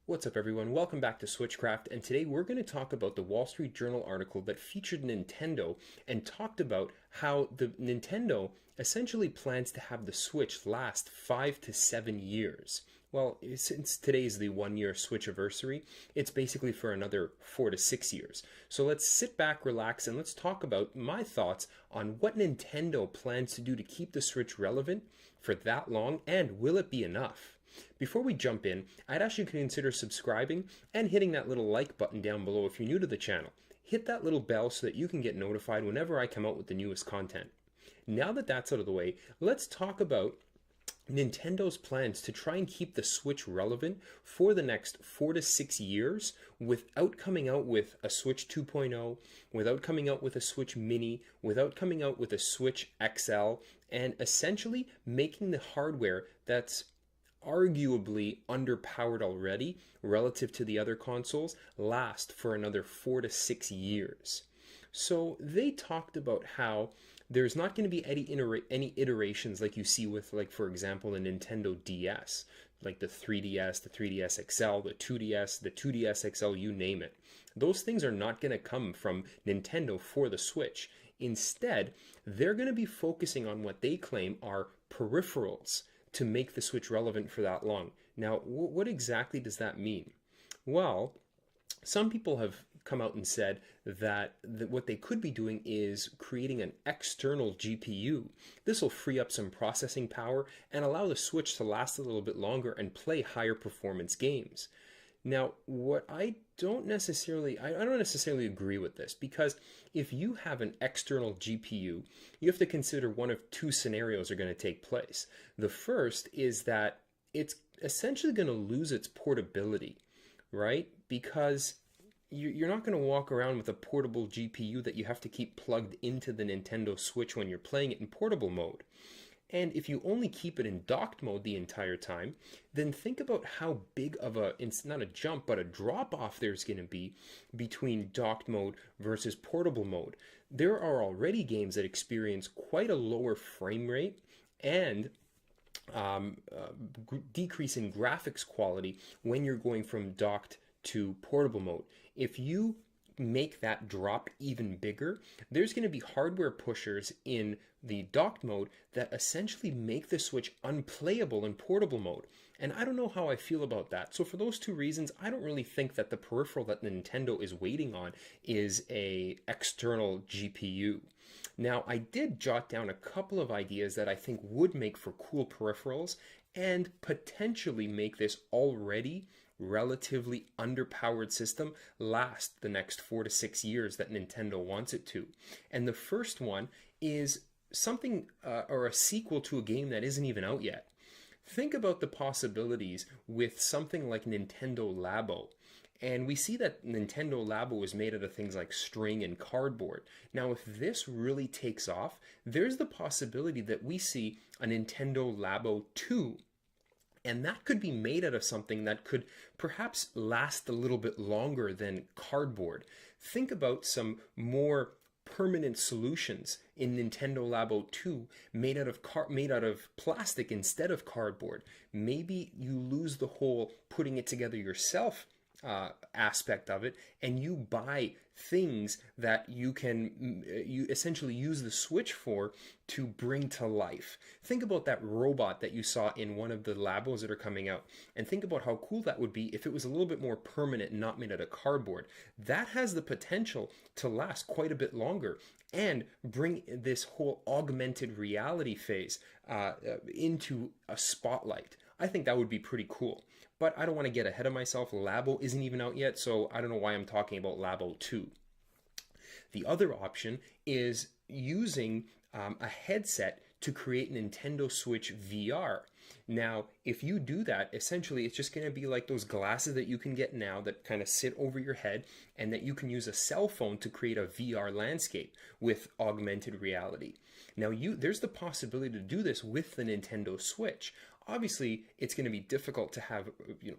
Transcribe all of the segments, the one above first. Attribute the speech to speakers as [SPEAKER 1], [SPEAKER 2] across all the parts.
[SPEAKER 1] What's up, everyone? Welcome back to Switchcraft, and today we're going to talk about the Wall Street Journal article that featured Nintendo and talked about how the Nintendo essentially plans to have the Switch last 5 to 7 years. Well, since today is the 1 year Switch anniversary, it's basically for another 4 to 6 years. So let's sit back, relax, and let's talk about my thoughts on what Nintendo plans to do to keep the Switch relevant for that long, and will it be enough? Before we jump in, I'd ask you to consider subscribing and hitting that little like button down below if you're new to the channel. Hit that little bell so that you can get notified whenever I come out with the newest content. Now that that's out of the way, let's talk about Nintendo's plans to try and keep the Switch relevant for the next 4 to 6 years without coming out with a Switch 2.0, without coming out with a Switch Mini, without coming out with a Switch XL, and essentially making the hardware that's arguably underpowered already relative to the other consoles last for another 4 to 6 years. So they talked about how there's not going to be any iterations like you see with, like, for example, the Nintendo DS, like the 3DS, the 3DS XL, the 2DS, the 2DS XL, you name it. Those things are not going to come from Nintendo for the Switch. Instead, they're going to be focusing on what they claim are peripherals to make the Switch relevant for that long. Now, what exactly does that mean? Well, some people have come out and said that what they could be doing is creating an external GPU. This will free up some processing power and allow the Switch to last a little bit longer and play higher performance games. Now, what I don't necessarily agree with this, because if you have an external GPU, you have to consider one of two scenarios are going to take place. The first is that it's essentially going to lose its portability, right? Because you're not going to walk around with a portable GPU that you have to keep plugged into the Nintendo Switch when you're playing it in portable mode. And if you only keep it in docked mode the entire time, then think about how big of it's not a jump, but a drop off there's going to be between docked mode versus portable mode. There are already games that experience quite a lower frame rate and decrease in graphics quality when you're going from docked to portable mode. If you make that drop even bigger, there's going to be hardware pushers in the docked mode that essentially make the Switch unplayable in portable mode. And I don't know how I feel about that. So for those two reasons, I don't really think that the peripheral that Nintendo is waiting on is a external GPU. Now, I did jot down a couple of ideas that I think would make for cool peripherals and potentially make this already relatively underpowered system last the next 4 to 6 years that Nintendo wants it to. And the first one is something or a sequel to a game that isn't even out yet. Think about the possibilities with something like Nintendo Labo. And we see that Nintendo Labo is made out of things like string and cardboard. Now, if this really takes off, there's the possibility that we see a Nintendo Labo 2. And that could be made out of something that could perhaps last a little bit longer than cardboard. Think about some more permanent solutions in Nintendo Labo 2 made out of plastic instead of cardboard. Maybe you lose the whole putting it together yourself aspect of it, and you buy things that you essentially use the Switch for to bring to life. Think about that robot that you saw in one of the Labos that are coming out, and think about how cool that would be if it was a little bit more permanent and not made out of cardboard. That has the potential to last quite a bit longer and bring this whole augmented reality phase into a spotlight. I think that would be pretty cool. But I don't want to get ahead of myself. Labo isn't even out yet, so I don't know why I'm talking about Labo 2. The other option is using a headset to create Nintendo Switch VR. Now, if you do that, essentially it's just going to be like those glasses that you can get now that kind of sit over your head, and that you can use a cell phone to create a VR landscape with augmented reality. Now, there's the possibility to do this with the Nintendo Switch. Obviously, it's going to be difficult to have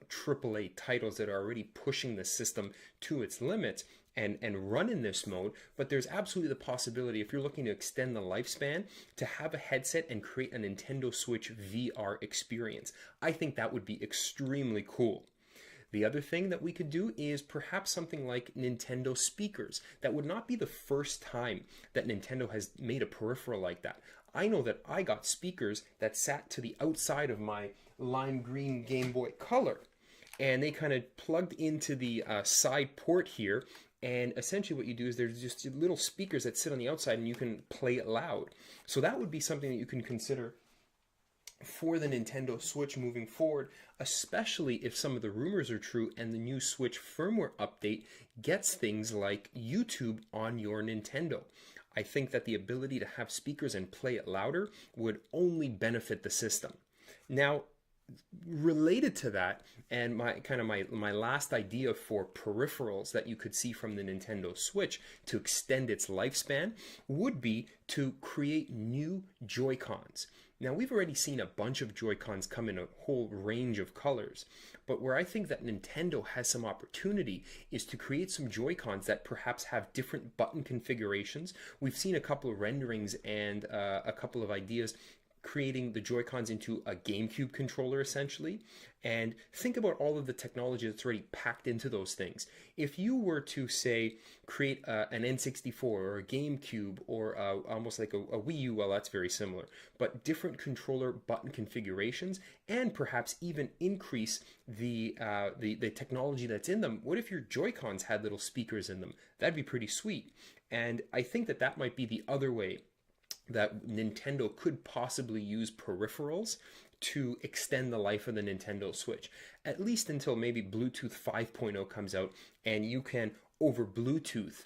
[SPEAKER 1] AAA titles that are already pushing the system to its limits and run in this mode, but there's absolutely the possibility, if you're looking to extend the lifespan, to have a headset and create a Nintendo Switch VR experience. I think that would be extremely cool. The other thing that we could do is perhaps something like Nintendo speakers. That would not be the first time that Nintendo has made a peripheral like that. I know that I got speakers that sat to the outside of my lime green Game Boy Color, and they kind of plugged into the side port here. And essentially what you do is there's just little speakers that sit on the outside and you can play it loud. So that would be something that you can consider for the Nintendo Switch moving forward, especially if some of the rumors are true and the new Switch firmware update gets things like YouTube on your Nintendo. I think that the ability to have speakers and play it louder would only benefit the system. Now, related to that, and my last idea for peripherals that you could see from the Nintendo Switch to extend its lifespan would be to create new Joy-Cons. Now, we've already seen a bunch of Joy-Cons come in a whole range of colors, but where I think that Nintendo has some opportunity is to create some Joy-Cons that perhaps have different button configurations. We've seen a couple of renderings and a couple of ideas creating the Joy-Cons into a GameCube controller, essentially. And think about all of the technology that's already packed into those things. If you were to, say, create an N64 or a GameCube or almost like a Wii U, well, that's very similar, but different controller button configurations, and perhaps even increase the technology that's in them. What if your Joy-Cons had little speakers in them? That'd be pretty sweet. And I think that that might be the other way that Nintendo could possibly use peripherals to extend the life of the Nintendo Switch, at least until maybe Bluetooth 5.0 comes out and you can, over Bluetooth,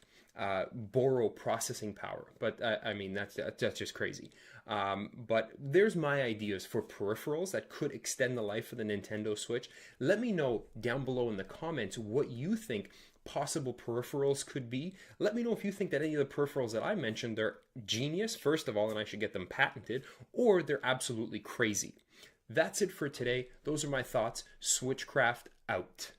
[SPEAKER 1] borrow processing power. But I mean, that's just crazy. But there's my ideas for peripherals that could extend the life of the Nintendo Switch. Let me know down below in the comments what you think possible peripherals could be. Let me know if you think that any of the peripherals that I mentioned are genius, first of all, and I should get them patented, or they're absolutely crazy. That's it for today. Those are my thoughts. Switchcraft out.